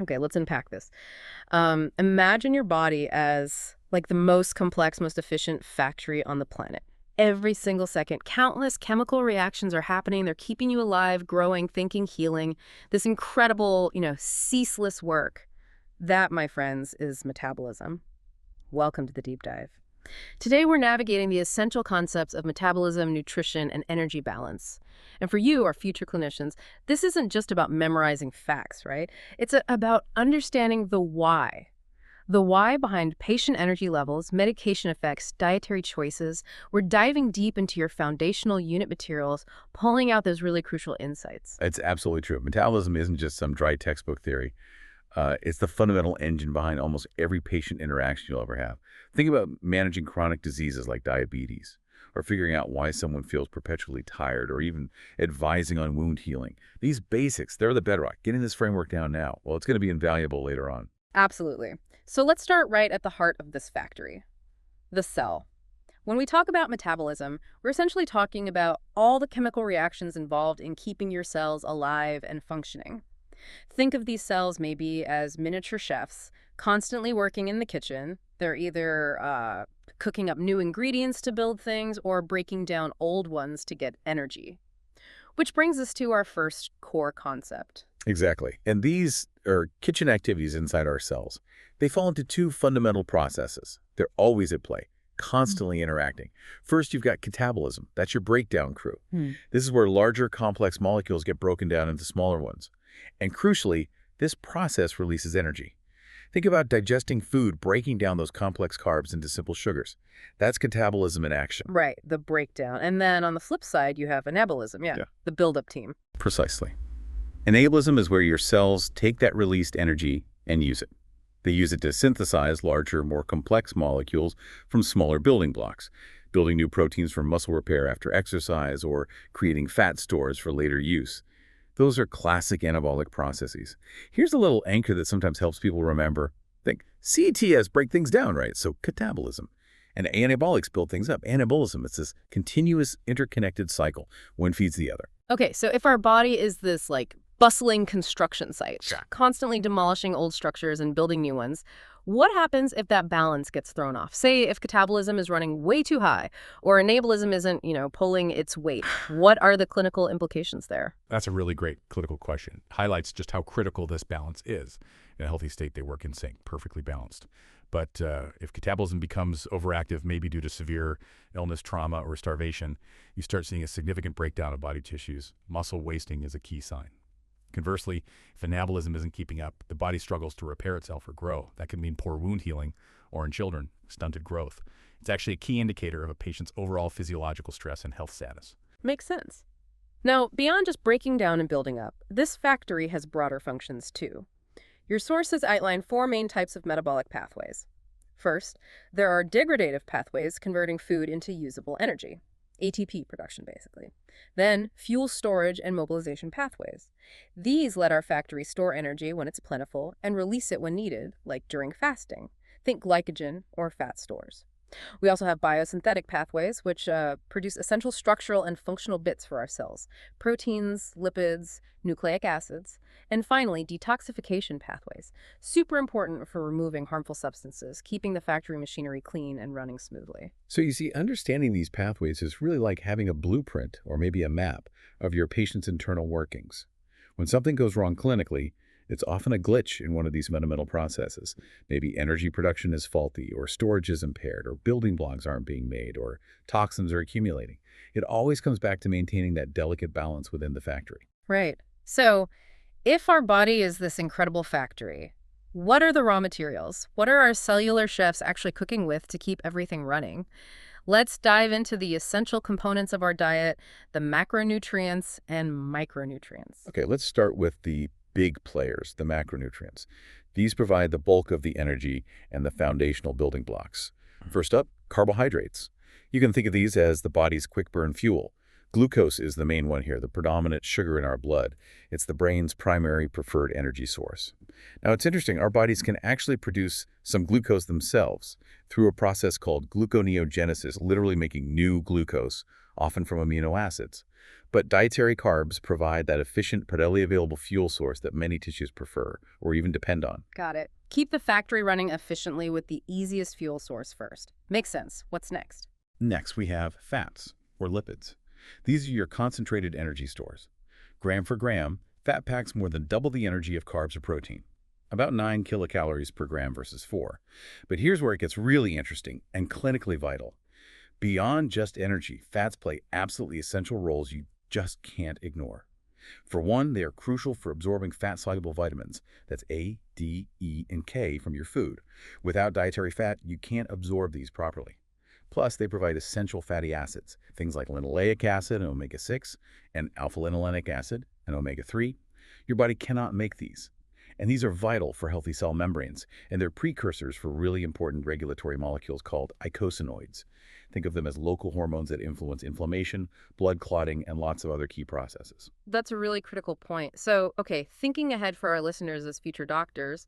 Okay, let's unpack this. Imagine your body as like the most complex, most efficient factory on the planet. Every single second, countless chemical reactions are happening. They're keeping you alive, growing, thinking, healing. This incredible, ceaseless work. That, my friends, is metabolism. Welcome to the deep dive. Today, we're navigating the essential concepts of metabolism, nutrition, and energy balance. And for you, our future clinicians, this isn't just about memorizing facts, right? It's about understanding the why. The why behind patient energy levels, medication effects, dietary choices. We're diving deep into your foundational unit materials, pulling out those really crucial insights. It's absolutely true. Metabolism isn't just some dry textbook theory. It's the fundamental engine behind almost every patient interaction you'll ever have. Think about managing chronic diseases like diabetes, or figuring out why someone feels perpetually tired, or even advising on wound healing. These basics, they're the bedrock. Getting this framework down now, well, it's going to be invaluable later on. Absolutely. So let's start right at the heart of this factory, the cell. When we talk about metabolism, we're essentially talking about all the chemical reactions involved in keeping your cells alive and functioning. Think of these cells maybe as miniature chefs constantly working in the kitchen. They're either cooking up new ingredients to build things or breaking down old ones to get energy. Which brings us to our first core concept. Exactly. And these are kitchen activities inside our cells. They fall into two fundamental processes. They're always at play, constantly interacting. First, you've got catabolism. That's your breakdown crew. This is where larger, complex molecules get broken down into smaller ones. And crucially, this process releases energy. Think about digesting food, breaking down those complex carbs into simple sugars. That's catabolism in action. Right, the breakdown. And then on the flip side, you have anabolism, Yeah. the buildup team. Precisely. Anabolism is where your cells take that released energy and use it. They use it to synthesize larger, more complex molecules from smaller building blocks, building new proteins for muscle repair after exercise, or creating fat stores for later use. Those are classic anabolic processes. Here's a little anchor that sometimes helps people remember. Think, CETS break things down, right? So catabolism. And anabolics build things up. Anabolism, it's this continuous interconnected cycle. One feeds the other. Okay, so if our body is this bustling construction site, constantly demolishing old structures and building new ones, what happens if that balance gets thrown off? Say if catabolism is running way too high or anabolism isn't, pulling its weight. What are the clinical implications there? That's a really great clinical question. Highlights just how critical this balance is. In a healthy state, they work in sync, perfectly balanced. But if catabolism becomes overactive, maybe due to severe illness, trauma, or starvation, you start seeing a significant breakdown of body tissues. Muscle wasting is a key sign. Conversely, if anabolism isn't keeping up, the body struggles to repair itself or grow. That can mean poor wound healing, or in children, stunted growth. It's actually a key indicator of a patient's overall physiological stress and health status. Makes sense. Now, beyond just breaking down and building up, this factory has broader functions too. Your sources outline 4 main types of metabolic pathways. First, there are degradative pathways converting food into usable energy. ATP production, basically. Then, fuel storage and mobilization pathways. These let our factory store energy when it's plentiful and release it when needed, like during fasting. Think glycogen or fat stores. We also have biosynthetic pathways, which produce essential structural and functional bits for our cells. Proteins, lipids, nucleic acids. And finally, detoxification pathways. Super important for removing harmful substances, keeping the factory machinery clean and running smoothly. So you see, understanding these pathways is really like having a blueprint or maybe a map of your patient's internal workings. When something goes wrong clinically, it's often a glitch in one of these fundamental processes. Maybe energy production is faulty, or storage is impaired, or building blocks aren't being made, or toxins are accumulating. It always comes back to maintaining that delicate balance within the factory. Right. So, if our body is this incredible factory, what are the raw materials? What are our cellular chefs actually cooking with to keep everything running? Let's dive into the essential components of our diet, the macronutrients and micronutrients. Okay, let's start with the big players, the macronutrients. These provide the bulk of the energy and the foundational building blocks. First up, carbohydrates. You can think of these as the body's quick-burn fuel. Glucose is the main one here, the predominant sugar in our blood. It's the brain's primary preferred energy source. Now, it's interesting, our bodies can actually produce some glucose themselves through a process called gluconeogenesis, literally making new glucose, often from amino acids. But dietary carbs provide that efficient but readily available fuel source that many tissues prefer or even depend on. Got it. Keep the factory running efficiently with the easiest fuel source first. Makes sense. What's next? Next, we have fats, or lipids. These are your concentrated energy stores. Gram for gram, fat packs more than double the energy of carbs or protein, about 9 kilocalories per gram versus 4. But here's where it gets really interesting and clinically vital. Beyond just energy, fats play absolutely essential roles you just can't ignore. For one, they are crucial for absorbing fat-soluble vitamins. That's A, D, E, and K from your food. Without dietary fat, you can't absorb these properly. Plus, they provide essential fatty acids, things like linoleic acid and omega-6, and alpha-linolenic acid and omega-3. Your body cannot make these. And these are vital for healthy cell membranes, and they're precursors for really important regulatory molecules called eicosanoids. Think of them as local hormones that influence inflammation, blood clotting, and lots of other key processes. That's a really critical point. So, okay, thinking ahead for our listeners as future doctors,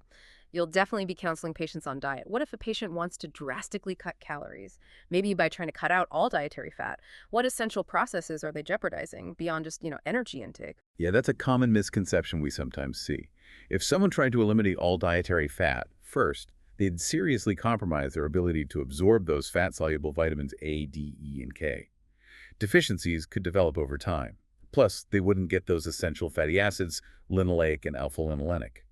you'll definitely be counseling patients on diet. What if a patient wants to drastically cut calories? Maybe by trying to cut out all dietary fat. What essential processes are they jeopardizing beyond just, energy intake? Yeah, that's a common misconception we sometimes see. If someone tried to eliminate all dietary fat, first, they'd seriously compromise their ability to absorb those fat-soluble vitamins A, D, E, and K. Deficiencies could develop over time. Plus, they wouldn't get those essential fatty acids, linoleic and alpha-linolenic.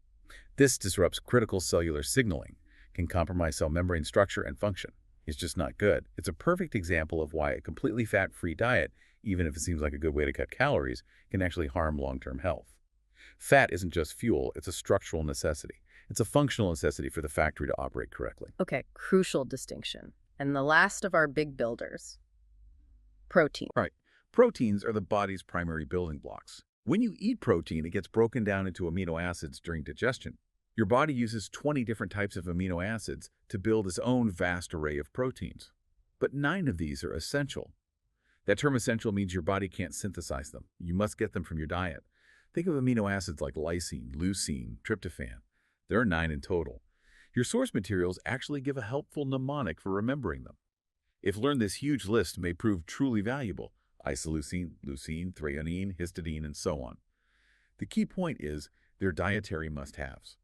This disrupts critical cellular signaling, can compromise cell membrane structure and function. It's just not good. It's a perfect example of why a completely fat-free diet, even if it seems like a good way to cut calories, can actually harm long-term health. Fat isn't just fuel, it's a structural necessity. It's a functional necessity for the factory to operate correctly. Okay, crucial distinction. And the last of our big builders, protein. Right. Proteins are the body's primary building blocks. When you eat protein, it gets broken down into amino acids during digestion. Your body uses 20 different types of amino acids to build its own vast array of proteins. But 9 of these are essential. That term essential means your body can't synthesize them. You must get them from your diet. Think of amino acids like lysine, leucine, tryptophan. There are 9 in total. Your source materials actually give a helpful mnemonic for remembering them. If learned, this huge list may prove truly valuable: isoleucine, leucine, threonine, histidine, and so on. The key point is they're dietary must-haves.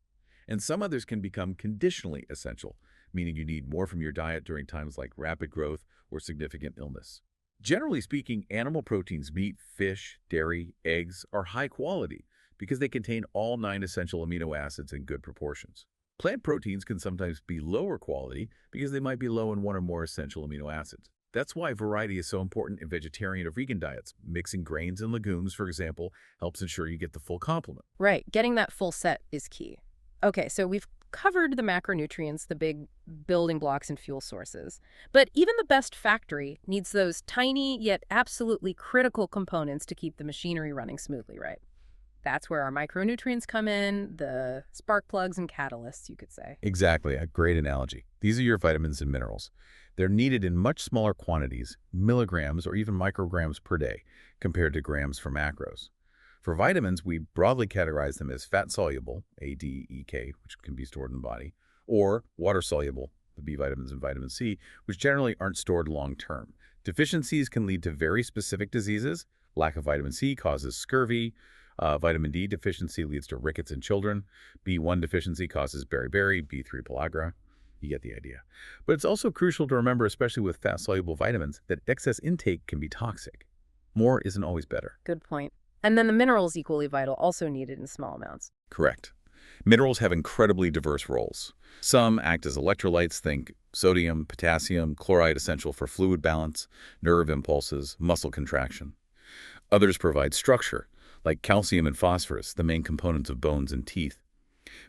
And some others can become conditionally essential, meaning you need more from your diet during times like rapid growth or significant illness. Generally speaking, animal proteins, meat, fish, dairy, eggs, are high quality because they contain all 9 essential amino acids in good proportions. Plant proteins can sometimes be lower quality because they might be low in 1 or more essential amino acids. That's why variety is so important in vegetarian or vegan diets. Mixing grains and legumes, for example, helps ensure you get the full complement. Right, getting that full set is key. Okay, so we've covered the macronutrients, the big building blocks and fuel sources. But even the best factory needs those tiny yet absolutely critical components to keep the machinery running smoothly, right? That's where our micronutrients come in, the spark plugs and catalysts, you could say. Exactly, a great analogy. These are your vitamins and minerals. They're needed in much smaller quantities, milligrams or even micrograms per day, compared to grams for macros. For vitamins, we broadly categorize them as fat-soluble, A, D, E, K, which can be stored in the body, or water-soluble, the B vitamins and vitamin C, which generally aren't stored long-term. Deficiencies can lead to very specific diseases. Lack of vitamin C causes scurvy. Vitamin D deficiency leads to rickets in children. B1 deficiency causes beriberi, B3 pellagra. You get the idea. But it's also crucial to remember, especially with fat-soluble vitamins, that excess intake can be toxic. More isn't always better. Good point. And then the minerals, equally vital, also needed in small amounts. Correct. Minerals have incredibly diverse roles. Some act as electrolytes, think sodium, potassium, chloride, essential for fluid balance, nerve impulses, muscle contraction. Others provide structure, like calcium and phosphorus, the main components of bones and teeth.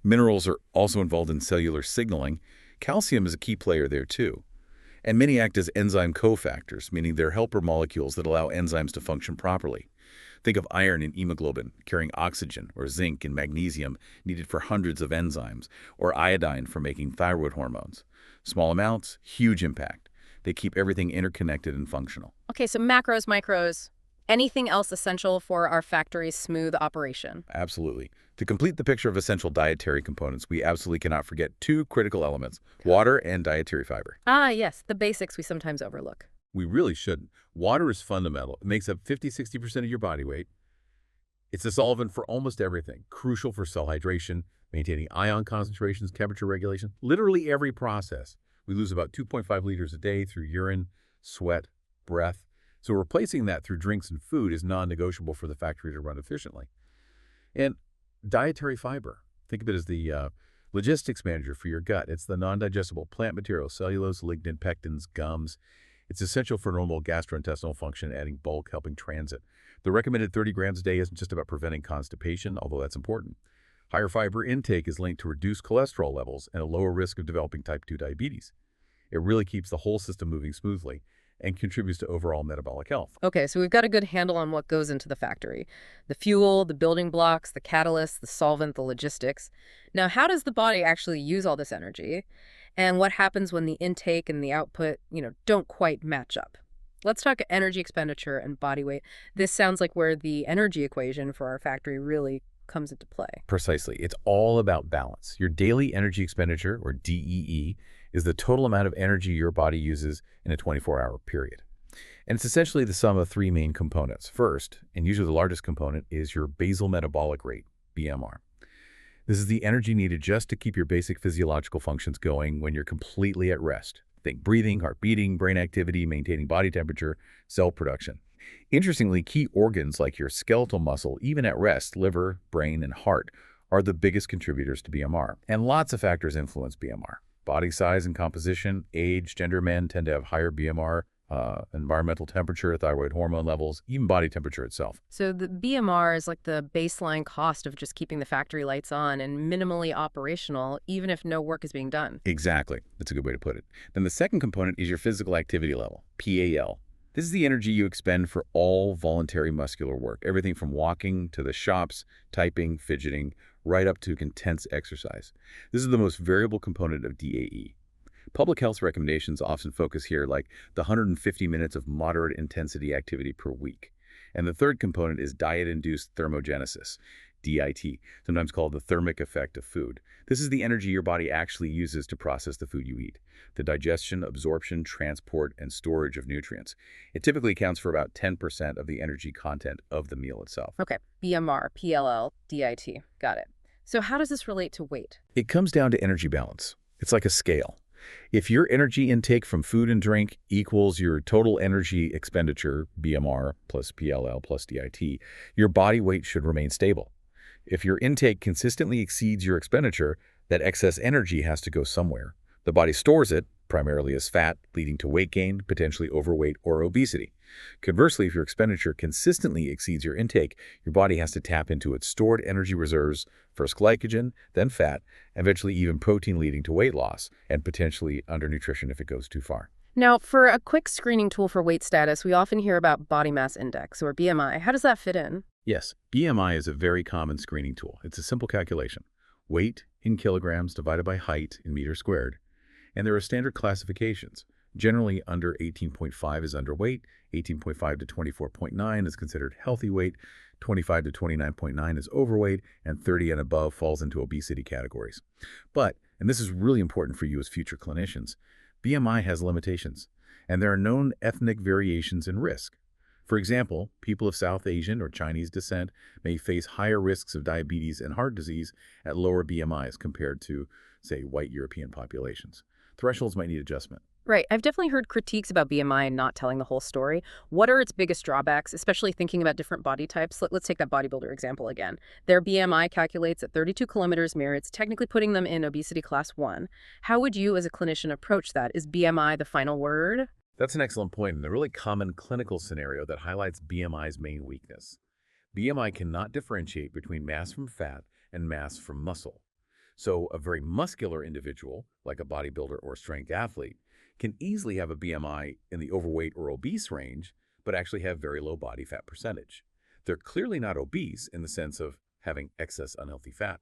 Minerals are also involved in cellular signaling. Calcium is a key player there too. And many act as enzyme cofactors, meaning they're helper molecules that allow enzymes to function properly. Think of iron in hemoglobin, carrying oxygen, or zinc and magnesium needed for hundreds of enzymes, or iodine for making thyroid hormones. Small amounts, huge impact. They keep everything interconnected and functional. Okay, so macros, micros, anything else essential for our factory's smooth operation? Absolutely. To complete the picture of essential dietary components, we absolutely cannot forget 2 critical elements: water and dietary fiber. Ah, yes, the basics we sometimes overlook. We really shouldn't. Water is fundamental. It makes up 50–60% of your body weight. It's a solvent for almost everything, crucial for cell hydration, maintaining ion concentrations, temperature regulation, literally every process. We lose about 2.5 liters a day through urine, sweat, breath. So replacing that through drinks and food is non-negotiable for the factory to run efficiently. And dietary fiber. Think of it as the logistics manager for your gut. It's the non-digestible plant material, cellulose, lignin, pectins, gums. It's essential for normal gastrointestinal function, adding bulk, helping transit. The recommended 30 grams a day isn't just about preventing constipation, although that's important. Higher fiber intake is linked to reduced cholesterol levels and a lower risk of developing type 2 diabetes. It really keeps the whole system moving smoothly and contributes to overall metabolic health. Okay, so we've got a good handle on what goes into the factory. The fuel, the building blocks, the catalyst, the solvent, the logistics. Now, how does the body actually use all this energy? And what happens when the intake and the output, don't quite match up? Let's talk energy expenditure and body weight. This sounds like where the energy equation for our factory really comes into play. Precisely. It's all about balance. Your daily energy expenditure, or DEE, is the total amount of energy your body uses in a 24-hour period. And it's essentially the sum of three main components. First, and usually the largest component, is your basal metabolic rate, BMR. This is the energy needed just to keep your basic physiological functions going when you're completely at rest. Think breathing, heart beating, brain activity, maintaining body temperature, cell production. Interestingly, key organs like your skeletal muscle, even at rest, liver, brain, and heart, are the biggest contributors to BMR. And lots of factors influence BMR. Body size and composition, age, gender, men tend to have higher BMR, environmental temperature, thyroid hormone levels, even body temperature itself. So the BMR is like the baseline cost of just keeping the factory lights on and minimally operational, even if no work is being done. Exactly. That's a good way to put it. Then the second component is your physical activity level, PAL. This is the energy you expend for all voluntary muscular work, everything from walking to the shops, typing, fidgeting, right up to intense exercise. This is the most variable component of DAE. Public health recommendations often focus here like the 150 minutes of moderate intensity activity per week. And the third component is diet-induced thermogenesis, DIT, sometimes called the thermic effect of food. This is the energy your body actually uses to process the food you eat, the digestion, absorption, transport, and storage of nutrients. It typically accounts for about 10% of the energy content of the meal itself. Okay, BMR, PLL, DIT. Got it. So how does this relate to weight? It comes down to energy balance. It's like a scale. If your energy intake from food and drink equals your total energy expenditure, BMR plus PLL plus DIT, your body weight should remain stable. If your intake consistently exceeds your expenditure, that excess energy has to go somewhere. The body stores it, primarily as fat, leading to weight gain, potentially overweight or obesity. Conversely, if your expenditure consistently exceeds your intake, your body has to tap into its stored energy reserves, first glycogen, then fat, eventually even protein, leading to weight loss and potentially undernutrition if it goes too far. Now, for a quick screening tool for weight status, we often hear about body mass index, or BMI. How does that fit in? Yes, BMI is a very common screening tool. It's a simple calculation. Weight in kilograms divided by height in meters squared. And there are standard classifications. Generally, under 18.5 is underweight, 18.5 to 24.9 is considered healthy weight, 25 to 29.9 is overweight, and 30 and above falls into obesity categories. But, and this is really important for you as future clinicians, BMI has limitations, and there are known ethnic variations in risk. For example, people of South Asian or Chinese descent may face higher risks of diabetes and heart disease at lower BMIs compared to, say, white European populations. Thresholds might need adjustment. Right. I've definitely heard critiques about BMI not telling the whole story. What are its biggest drawbacks, especially thinking about different body types? Let's take that bodybuilder example again. Their BMI calculates at 32 kilometers merits, technically putting them in obesity class 1. How would you as a clinician approach that? Is BMI the final word? That's an excellent point and a really common clinical scenario that highlights BMI's main weakness. BMI cannot differentiate between mass from fat and mass from muscle. So a very muscular individual, like a bodybuilder or strength athlete, can easily have a BMI in the overweight or obese range, but actually have very low body fat percentage. They're clearly not obese in the sense of having excess unhealthy fat.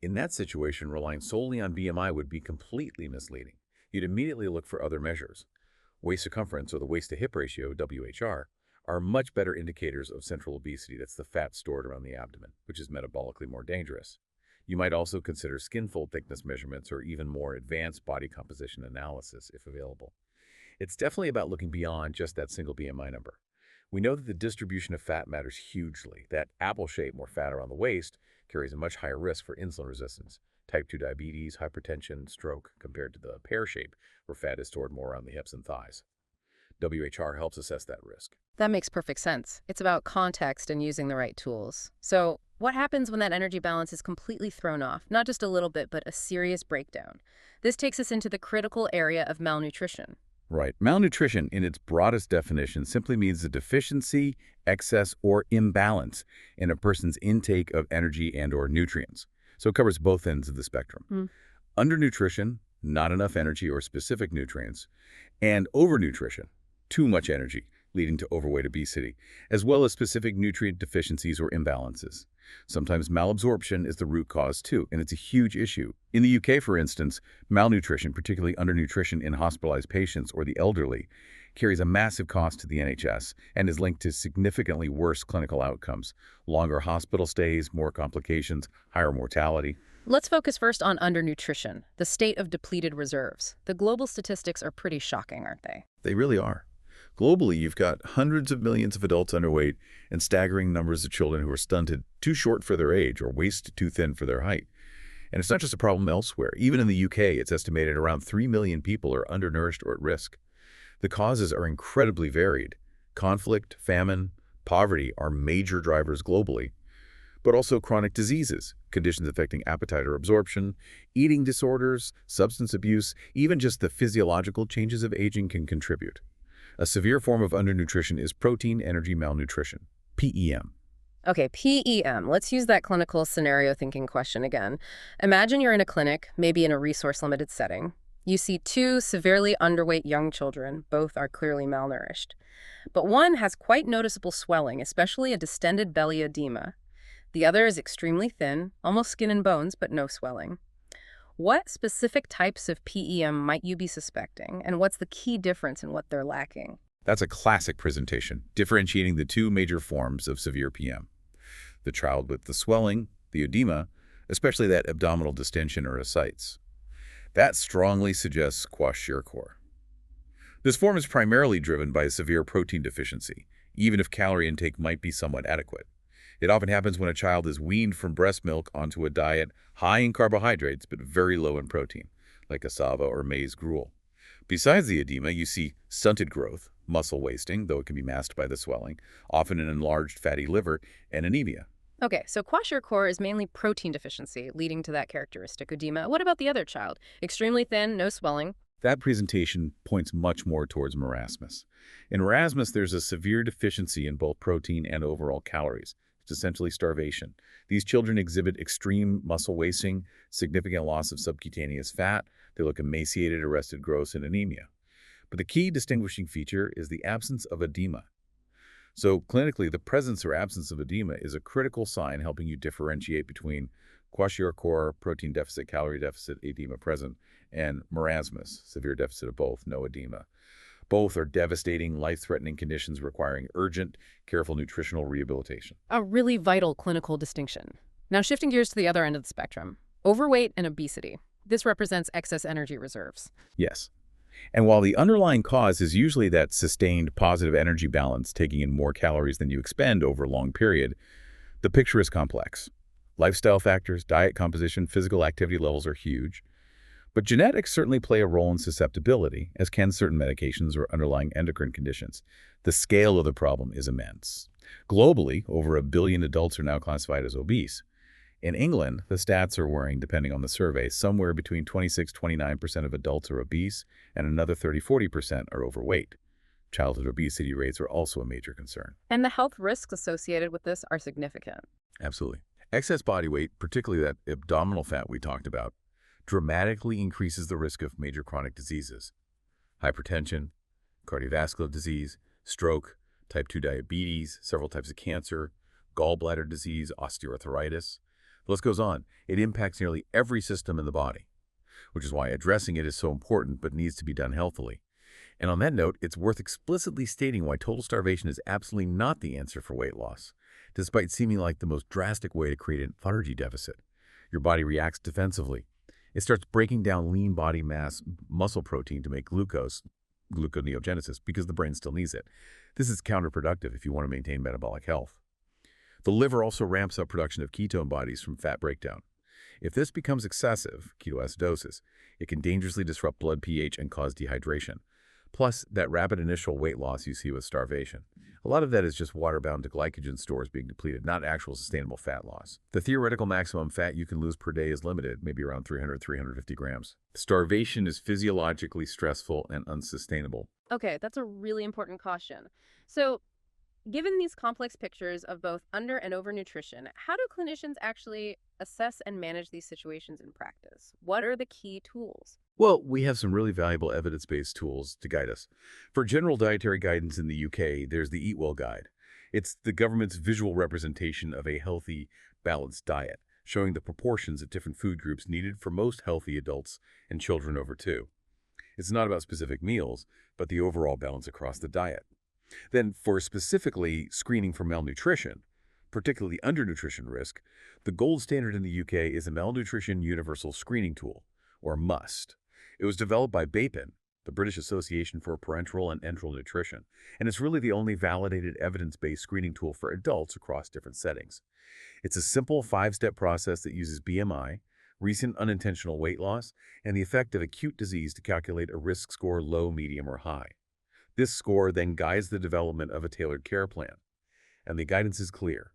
In that situation, relying solely on BMI would be completely misleading. You'd immediately look for other measures. Waist circumference, or the waist-to-hip ratio, WHR, are much better indicators of central obesity. That's the fat stored around the abdomen, which is metabolically more dangerous. You might also consider skin fold thickness measurements or even more advanced body composition analysis if available. It's definitely about looking beyond just that single BMI number. We know that the distribution of fat matters hugely. That apple shape, more fat around the waist, carries a much higher risk for insulin resistance, type 2 diabetes, hypertension, stroke, compared to the pear shape, where fat is stored more around the hips and thighs. WHR helps assess that risk. That makes perfect sense. It's about context and using the right tools. So, what happens when that energy balance is completely thrown off? Not just a little bit, but a serious breakdown. This takes us into the critical area of malnutrition. Right. Malnutrition, in its broadest definition, simply means the deficiency, excess, or imbalance in a person's intake of energy and/or nutrients. So it covers both ends of the spectrum. Undernutrition, not enough energy or specific nutrients, and overnutrition, too much energy, leading to overweight, obesity, as well as specific nutrient deficiencies or imbalances. Sometimes malabsorption is the root cause too, and it's a huge issue. In the UK, for instance, malnutrition, particularly undernutrition in hospitalized patients or the elderly, carries a massive cost to the NHS and is linked to significantly worse clinical outcomes, longer hospital stays, more complications, higher mortality. Let's focus first on undernutrition, the state of depleted reserves. The global statistics are pretty shocking, aren't they? They really are. Globally, you've got hundreds of millions of adults underweight and staggering numbers of children who are stunted, too short for their age, or waist too thin for their height. And it's not just a problem elsewhere. Even in the UK, it's estimated around 3 million people are undernourished or at risk. The causes are incredibly varied. Conflict, famine, poverty are major drivers globally, but also chronic diseases, conditions affecting appetite or absorption, eating disorders, substance abuse, even just the physiological changes of aging can contribute. A severe form of undernutrition is protein energy malnutrition, PEM. Okay, PEM. Let's use that clinical scenario thinking question again. Imagine you're in a clinic, maybe in a resource-limited setting. You see two severely underweight young children. Both are clearly malnourished. But one has quite noticeable swelling, especially a distended belly edema. The other is extremely thin, almost skin and bones, but no swelling. What specific types of PEM might you be suspecting, and what's the key difference in what they're lacking? That's a classic presentation, differentiating the two major forms of severe PM. The child with the swelling, the edema, especially that abdominal distension or ascites. That strongly suggests kwashiorkor. This form is primarily driven by a severe protein deficiency, even if calorie intake might be somewhat adequate. It often happens when a child is weaned from breast milk onto a diet high in carbohydrates but very low in protein, like cassava or maize gruel. Besides the edema, you see stunted growth, muscle wasting, though it can be masked by the swelling, often an enlarged fatty liver, and anemia. Okay, so kwashiorkor is mainly protein deficiency, leading to that characteristic edema. What about the other child? Extremely thin, no swelling. That presentation points much more towards marasmus. In marasmus, there's a severe deficiency in both protein and overall calories. It's essentially starvation. These children exhibit extreme muscle wasting, significant loss of subcutaneous fat. They look emaciated, arrested growth, and anemia. But the key distinguishing feature is the absence of edema. So clinically, the presence or absence of edema is a critical sign helping you differentiate between kwashiorkor, protein deficit, calorie deficit, edema present, and marasmus, severe deficit of both, no edema. Both are devastating, life-threatening conditions requiring urgent, careful nutritional rehabilitation. A really vital clinical distinction. Now shifting gears to the other end of the spectrum, overweight and obesity. This represents excess energy reserves. Yes. And while the underlying cause is usually that sustained positive energy balance, taking in more calories than you expend over a long period, the picture is complex. Lifestyle factors, diet composition, physical activity levels are huge. But genetics certainly play a role in susceptibility, as can certain medications or underlying endocrine conditions. The scale of the problem is immense. Globally, over 1 billion adults are now classified as obese. In England, the stats are worrying, depending on the survey. Somewhere between 26–29% of adults are obese, and another 30–40% are overweight. Childhood obesity rates are also a major concern. And the health risks associated with this are significant. Absolutely. Excess body weight, particularly that abdominal fat we talked about, dramatically increases the risk of major chronic diseases. Hypertension, cardiovascular disease, stroke, type 2 diabetes, several types of cancer, gallbladder disease, osteoarthritis. The list goes on. It impacts nearly every system in the body, which is why addressing it is so important but needs to be done healthily. And on that note, it's worth explicitly stating why total starvation is absolutely not the answer for weight loss, despite seeming like the most drastic way to create an energy deficit. Your body reacts defensively. It starts breaking down lean body mass muscle protein to make glucose, gluconeogenesis because the brain still needs it. This is counterproductive if you want to maintain metabolic health. The liver also ramps up production of ketone bodies from fat breakdown. If this becomes excessive, ketoacidosis, it can dangerously disrupt blood pH and cause dehydration. Plus, that rapid initial weight loss you see with starvation. A lot of that is just water-bound to glycogen stores being depleted, not actual sustainable fat loss. The theoretical maximum fat you can lose per day is limited, maybe around 300–350 grams. Starvation is physiologically stressful and unsustainable. Okay, that's a really important caution. So, given these complex pictures of both under and overnutrition, how do clinicians actually assess and manage these situations in practice? What are the key tools? Well, we have some really valuable evidence-based tools to guide us. For general dietary guidance in the UK, there's the Eatwell Guide. It's the government's visual representation of a healthy, balanced diet, showing the proportions of different food groups needed for most healthy adults and children over 2. It's not about specific meals, but the overall balance across the diet. Then, for specifically screening for malnutrition, particularly undernutrition risk, the gold standard in the UK is a Malnutrition Universal Screening Tool, or MUST. It was developed by BAPN, the British Association for Parenteral and Enteral Nutrition, and it's really the only validated evidence-based screening tool for adults across different settings. It's a simple 5-step process that uses BMI, recent unintentional weight loss, and the effect of acute disease to calculate a risk score low, medium, or high. This score then guides the development of a tailored care plan, and the guidance is clear.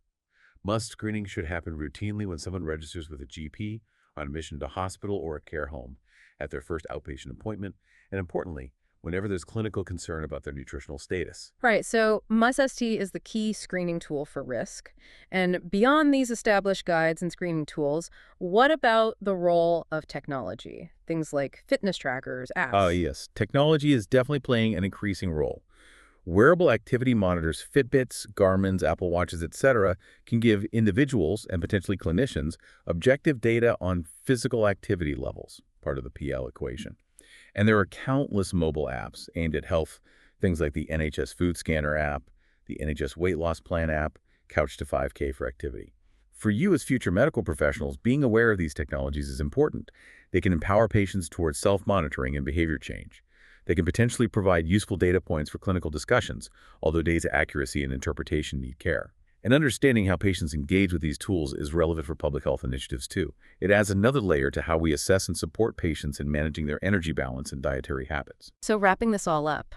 MUST screening should happen routinely when someone registers with a GP, on admission to hospital or a care home, at their first outpatient appointment, and importantly, whenever there's clinical concern about their nutritional status. Right, so MUST is the key screening tool for risk. And beyond these established guides and screening tools, what about the role of technology? Things like fitness trackers, apps. Yes. Technology is definitely playing an increasing role. Wearable activity monitors, Fitbits, Garmin's, Apple Watches, etc., can give individuals and potentially clinicians objective data on physical activity levels, part of the PL equation. And there are countless mobile apps aimed at health, things like the NHS Food Scanner app, the NHS Weight Loss Plan app, Couch to 5K for activity. For you as future medical professionals, being aware of these technologies is important. They can empower patients towards self-monitoring and behavior change. They can potentially provide useful data points for clinical discussions, although data accuracy and interpretation need care. And understanding how patients engage with these tools is relevant for public health initiatives too. It adds another layer to how we assess and support patients in managing their energy balance and dietary habits. So wrapping this all up,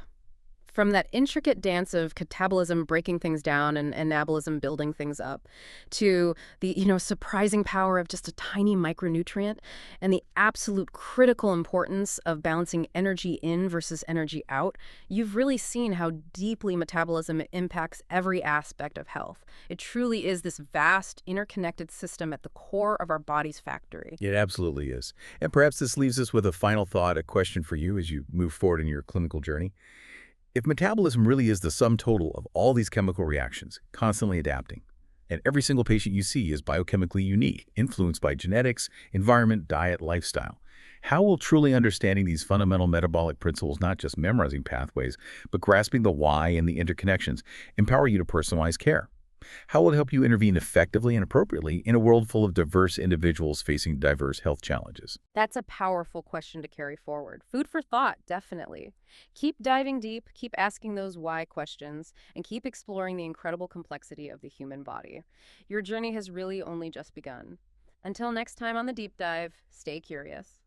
from that intricate dance of catabolism breaking things down and anabolism building things up, to the surprising power of just a tiny micronutrient, and the absolute critical importance of balancing energy in versus energy out, you've really seen how deeply metabolism impacts every aspect of health. It truly is this vast, interconnected system at the core of our body's factory. It absolutely is. And perhaps this leaves us with a final thought, a question for you as you move forward in your clinical journey. If metabolism really is the sum total of all these chemical reactions, constantly adapting, and every single patient you see is biochemically unique, influenced by genetics, environment, diet, lifestyle, how will truly understanding these fundamental metabolic principles, not just memorizing pathways, but grasping the why and the interconnections, empower you to personalize care? How will it help you intervene effectively and appropriately in a world full of diverse individuals facing diverse health challenges? That's a powerful question to carry forward. Food for thought, definitely. Keep diving deep, keep asking those why questions, and keep exploring the incredible complexity of the human body. Your journey has really only just begun. Until next time on The Deep Dive, stay curious.